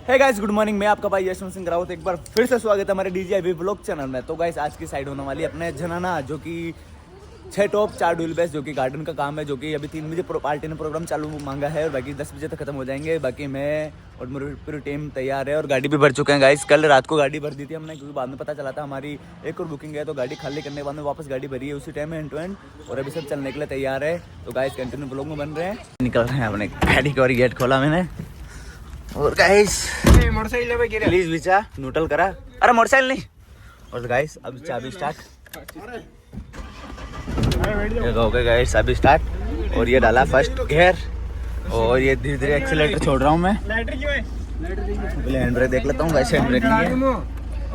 Hey guys good morning, मैं आपका भाई यशवंत सिंह राउत एक बार फिर से स्वागत है हमारे डीजीआईवी व्लॉग चैनल में। तो गाइस आज की साइड होने वाली अपने जनाना, जो कि 6 टॉप 4 डुअल बेस, जो कि गार्डन का काम है, जो कि अभी 3 बजे पार्टी ने प्रोग्राम चालू मांगा है और बाकी 10 बजे तक खत्म हो जाएंगे। बाकी मैं और मेरी पूरी टीम तैयार है और गाड़ी भी भर चुके हैं गाइस। कल रात को गाड़ी भर दी थी हमने, क्योंकि बाद में पता चला था हमारी एक और बुकिंग है, तो गाड़ी खाली करने के बाद में वापस गाड़ी भरी है उसी टाइम में एंड टू एंड। और अभी सब चलने के लिए तैयार है। तो गाइस कंटिन्यू ब्लॉग में बन रहे हैं, निकल रहे हैं अपने गाड़ी का और गेट खोला मैंने। और गाइस मोटरसाइकिल प्लीज बिचा न्यूट्रल करा, अरे मोटरसाइकिल नहीं। और गाइस अब चाबी स्टार्ट हो गया गाइस, अभी स्टार्ट। और ये डाला फर्स्ट गियर और ये धीरे धीरे एक्सीलेटर छोड़ रहा हूँ मैं। पहले हैंड ब्रेक देख लेता हूँ गाइस, हैंड ब्रेक नहीं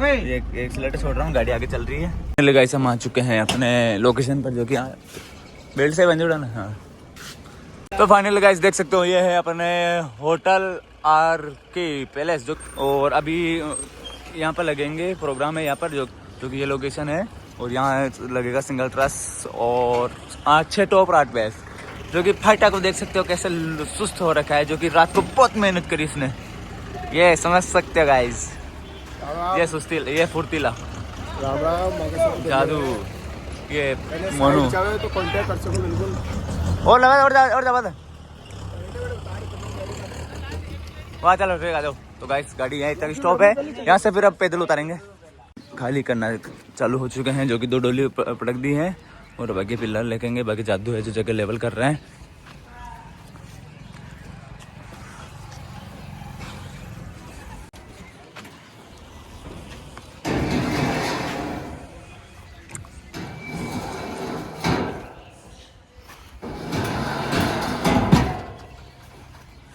है, ये एक्सीलेटर छोड़ रहा हूँ, गाड़ी आगे चल रही है। पहले गाइस हम आ चुके हैं अपने लोकेशन पर, जो कि बेल्ट से बंद जुड़ा ना। हाँ तो फाइनली गाइस देख सकते हो, ये है अपने होटल आर के पैलेस जो, और अभी यहाँ पर लगेंगे प्रोग्राम है यहाँ पर, जो कि ये लोकेशन है। और यहाँ लगेगा सिंगल ट्रस और 6 टॉप 8 बेस, जो कि फाइटा को देख सकते हो कैसे सुस्त हो रखा है, जो कि रात को बहुत मेहनत करी इसने। ये समझ सकते हो गाइस, ये सुस्ती, ये फुर्तीला जादू, ये मोनू तो कांटेक्ट कर सको बिल्कुल। और लगा और दबा वहाँ चलो फिर आ जाओ। तो गाइस गाड़ी यहाँ तक स्टॉप है, यहाँ से फिर अब पैदल उतारेंगे। खाली करना चालू हो चुके हैं, जो कि 2 डोली पटक दी हैं और बाकी पिलर लेकेंगे। बाकी जादू है जो जगह लेवल कर रहे हैं।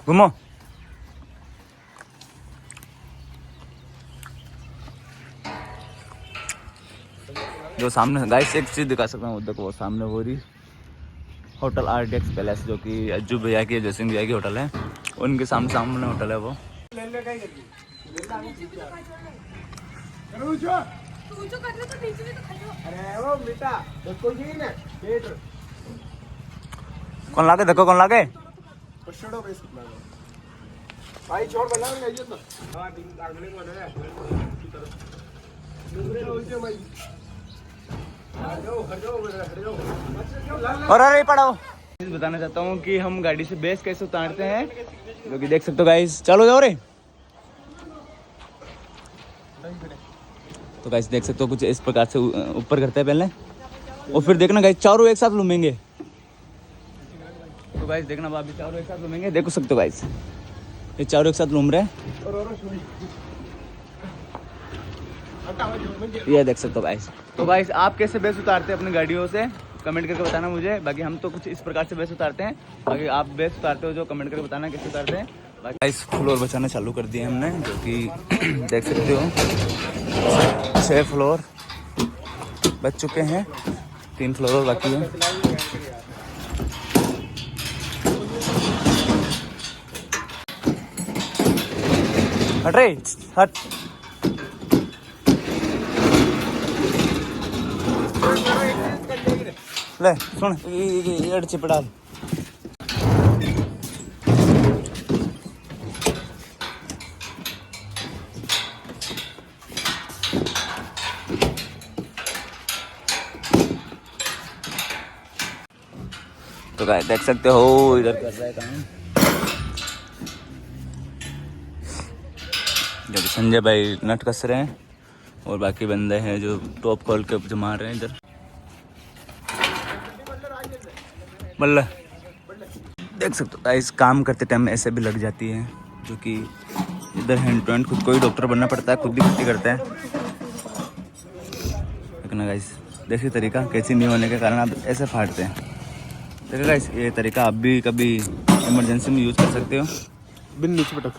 घूमो जो सामने गाइस एक चीज दिखा सकता हूँ, देखो वो सामने हो रही होटल आरडीएक्स पैलेस, जो कि अज्जू भैया की, जय सिंह भैया की होटल है, उनके सामने होटल है वो। कौन लागे, देखो कौन लागे भाई छोड़ बना और अरे पढ़ाओ। बताना चाहता हूँ कि हम गाड़ी से बेस कैसे उतारते हैं, जो कि देख सकते हो गाइस। चलो जाओ रे। तो गाइस देख सकते हो कुछ इस प्रकार से ऊपर करते हैं पहले, और फिर देखना गाइस चारों एक साथ लूमेंगे। तो गाइस देखना भाभी, चारों एक साथ लूमेंगे, देख सकते हो गाइस ये चारों एक साथ लूम रहे हैं, ये देख सकते हो गाइस। तो गाइस आप कैसे बेस उतारते हैं अपनी गाड़ियों से, कमेंट करके बताना मुझे। बाकी हम तो कुछ इस प्रकार से बेस उतारते हैं, बाकी आप बेस उतारते हो जो कमेंट करके बताना कैसे उतारते हैं। बाकी गाइस फ्लोर बचाना चालू कर दिए हमने, जो कि देख सकते हो 6 फ्लोर बच चुके हैं, 3 फ्लोर और बाकी है। हट रे हट। ले सुन ये चिपड़ा, तो गाइस देख सकते हो इधर कर रहा है काम, जो कि संजय भाई नट कस रहे हैं और बाकी बंदे हैं जो टॉप खोल के जमा रहे हैं इधर। बल्ला देख सकते हो गाइस, काम करते टाइम ऐसे भी लग जाती है, जो कि इधर हैंड टू हैंड खुद को ही डॉक्टर बनना पड़ता है, खुद भी छुट्टी करता है। देखना गाइस, देखिए तरीका कैसी नहीं होने के कारण आप ऐसे फाड़ते हैं। देखिए गाइस ये तरीका आप भी कभी इमरजेंसी में यूज़ कर सकते हो। बिन नीचे पटक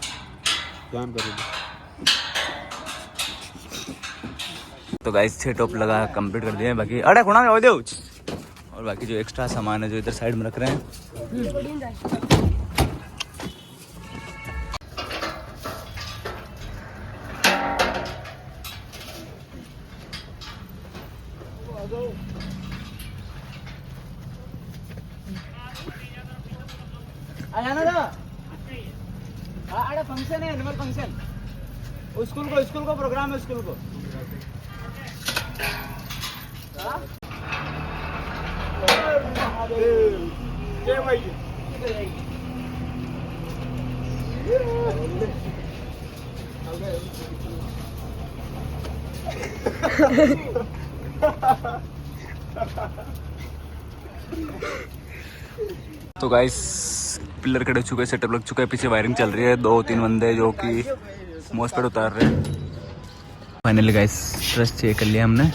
ध्यान करेंगे। तो गाइस 6 टॉप लगा कंप्लीट कर दिए हैं, बाकी अरे खुना हो दो, और बाकी जो एक्स्ट्रा सामान है जो इधर साइड में रख रहे हैं। फंक्शन है, एनुअल फंक्शन। स्कूल को प्रोग्राम है, स्कूल को। जय भाई। तो गाइस पिलर खड़े हो चुके हैं, सेटअप लग चुका है, पीछे वायरिंग चल रही है। 2-3 बंदे जो कि मोस पर उतार रहे हैं। फाइनली गाइस ट्रस चेक कर लिया हमने,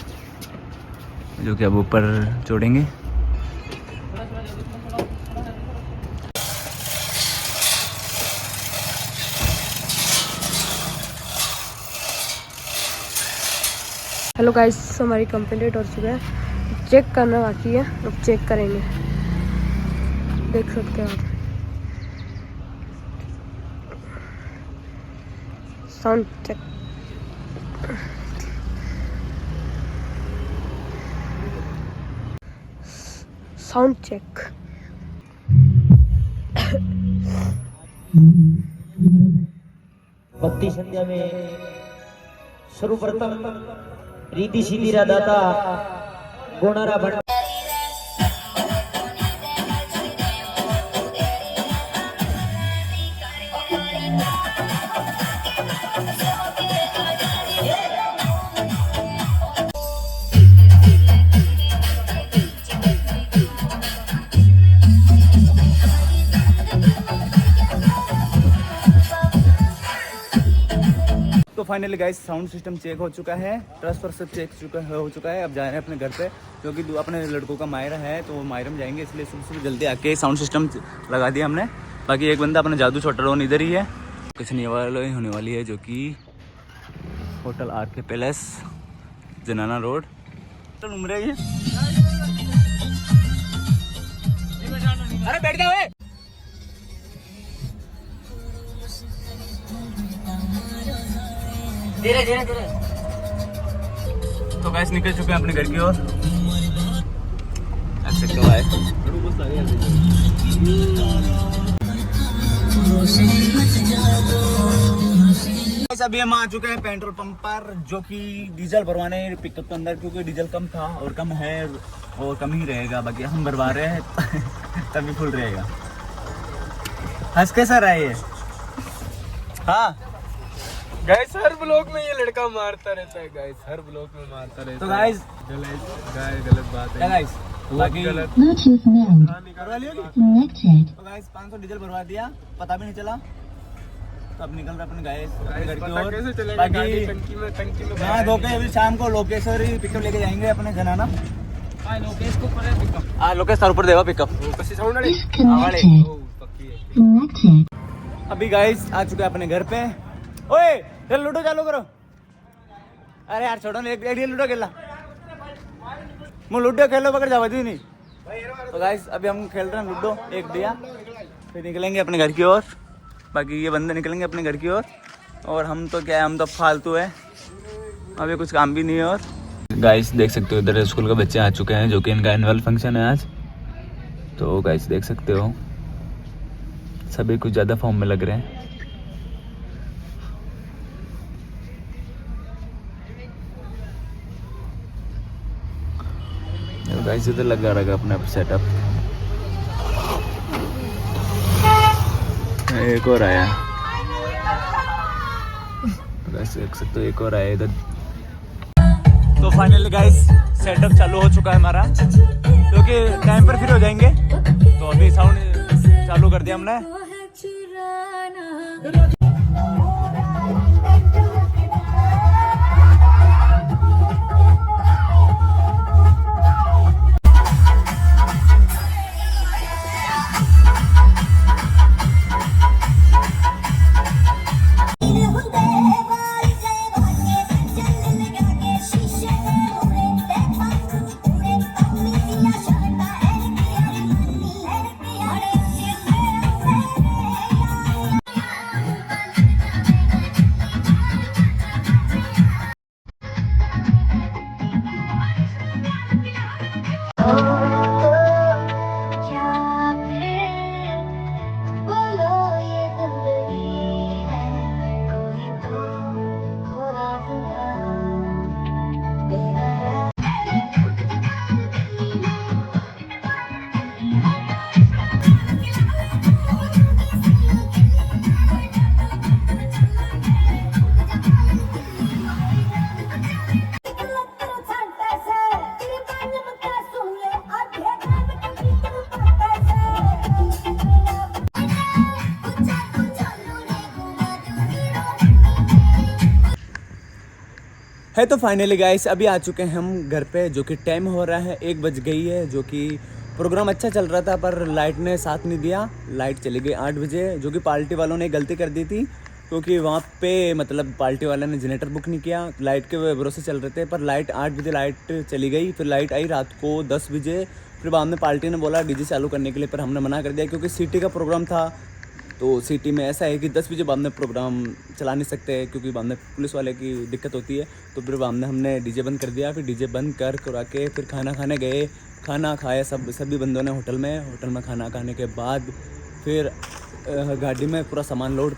जो कि अब ऊपर जोड़ेंगे। हेलो गाइस, हमारी कंप्लीट हो चुका है, चेक करना बाकी है, अब चेक करेंगे। देख सकते हैं आप साउंड चेक। Sound check. भक्ति संध्या में सर्वप्रथम रीति सीधी दाता गोनारा भंडार। तो finally guys sound system check हो चुका है, ट्रस पर सब चेक हो चुका है। अब जा रहे हैं अपने घर पे, क्योंकि अपने लड़कों का मायरा है, तो वो मायरा में जाएंगे, इसलिए सुबह सुबह जल्दी आके साउंड सिस्टम लगा दिया हमने। बाकी एक बंदा अपना जादू छोटा रोन इधर ही है, कुछ नहीं होने वाली है, जो कि होटल RK पैलेस जनाना रोड घूम रही है। अरे बैठ जाओ। धीरे धीरे धीरे। तो गैस निकल चुके हैं अपने घर की ओर। अच्छे कवाए अभी हम आ चुके हैं पेट्रोल पंप पर, जो कि डीजल भरवाने पिकअप के अंदर, क्योंकि डीजल कम था और कम है और कम ही रहेगा। बाकी हम भरवा रहे हैं तभी फुल रहेगा। हंस के सर आइए। हाँ गाइस हर ब्लॉग में ये लड़का मारता रहता है, गाइस हर ब्लॉग में मारता रहता है। तो गाइस गलत बात है गाइस, बाकी गलत। करवा लियो कि? तो गाइस 500 डीजल भरवा दिया, पता भी नहीं चला। तो अब निकल रहे अपने गाइस घर की पता ओर। कैसे चलेगा? गाड़ी बाकी टंकी में हाँ धोके अभी शाम को लोकेश्वर ही पिकअप लेके जाएंगे अपने जनाना। लोकेश को ऊपर है पिकअप। हाँ लोकेश सर ऊपर देगा पिकअप। कैसे साउंड वाले? हाँ, ओ पक्की है। अभी गाइस आ चुके हैं अपने घर पे। ओए चल लूडो चालू करो। अरे यार छोड़ो ना, एक लूडो खेला लूडो खेलो पकड़ जावा दी नहीं। तो गाइस अभी हम खेल रहे हैं लूडो, एक दिया, फिर निकलेंगे अपने घर की ओर। बाकी ये बंदे निकलेंगे अपने घर की ओर, और हम तो क्या है, हम तो फालतू है, अभी कुछ काम भी नहीं है। और गाइस देख सकते हो इधर स्कूल के बच्चे आ चुके हैं, जो कि इनका एनुअल फंक्शन है आज। तो गाइस देख सकते हो सभी कुछ ज़्यादा फॉर्म में लग रहे हैं। गाइस इधर लगा रखा अपना सेटअप। एक और आया, गाइस देख सकते हो एक और आया इधर। तो फाइनली गाइस सेटअप चालू हो चुका है हमारा, क्योंकि टाइम पर फ्री हो जाएंगे। तो अभी साउंड चालू कर दिया हमने। है। तो फाइनली गाइस अभी आ चुके हैं हम घर पे, जो कि टाइम हो रहा है 1 बज गई है। जो कि प्रोग्राम अच्छा चल रहा था पर लाइट ने साथ नहीं दिया, लाइट चली गई 8 बजे। जो कि पार्टी वालों ने गलती कर दी थी, क्योंकि वहाँ पे मतलब पार्टी वाले ने जनरेटर बुक नहीं किया, लाइट के भरोसे चल रहे थे। पर लाइट 8 बजे लाइट चली गई, फिर लाइट आई रात को 10 बजे। फिर बाद में पार्टी ने बोला डीजे चालू करने के लिए, पर हमने मना कर दिया क्योंकि सिटी का प्रोग्राम था। तो सिटी में ऐसा है कि 10 बजे बाद में प्रोग्राम चला नहीं सकते, क्योंकि बाद में पुलिस वाले की दिक्कत होती है। तो फिर बाद में हमने डीजे बंद कर दिया। फिर डीजे बंद करा के फिर खाना खाने गए, खाना खाया सभी बंदों ने होटल में खाना खाने के बाद फिर गाड़ी में पूरा सामान लोड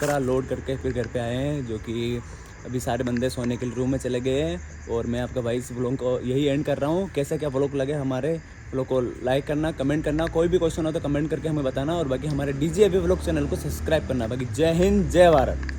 करके फिर घर पे आए हैं। जो कि अभी सारे बंदे सोने के लिए रूम में चले गए हैं। और मैं आपका भाई इस व्लॉग को यही एंड कर रहा हूँ। कैसा क्या व्लॉग लगे हमारे व्लॉग को लाइक करना, कमेंट करना, कोई भी क्वेश्चन हो तो कमेंट करके हमें बताना। और बाकी हमारे डीजे अभी व्लॉग चैनल को सब्सक्राइब करना। बाकी जय हिंद, जय भारत।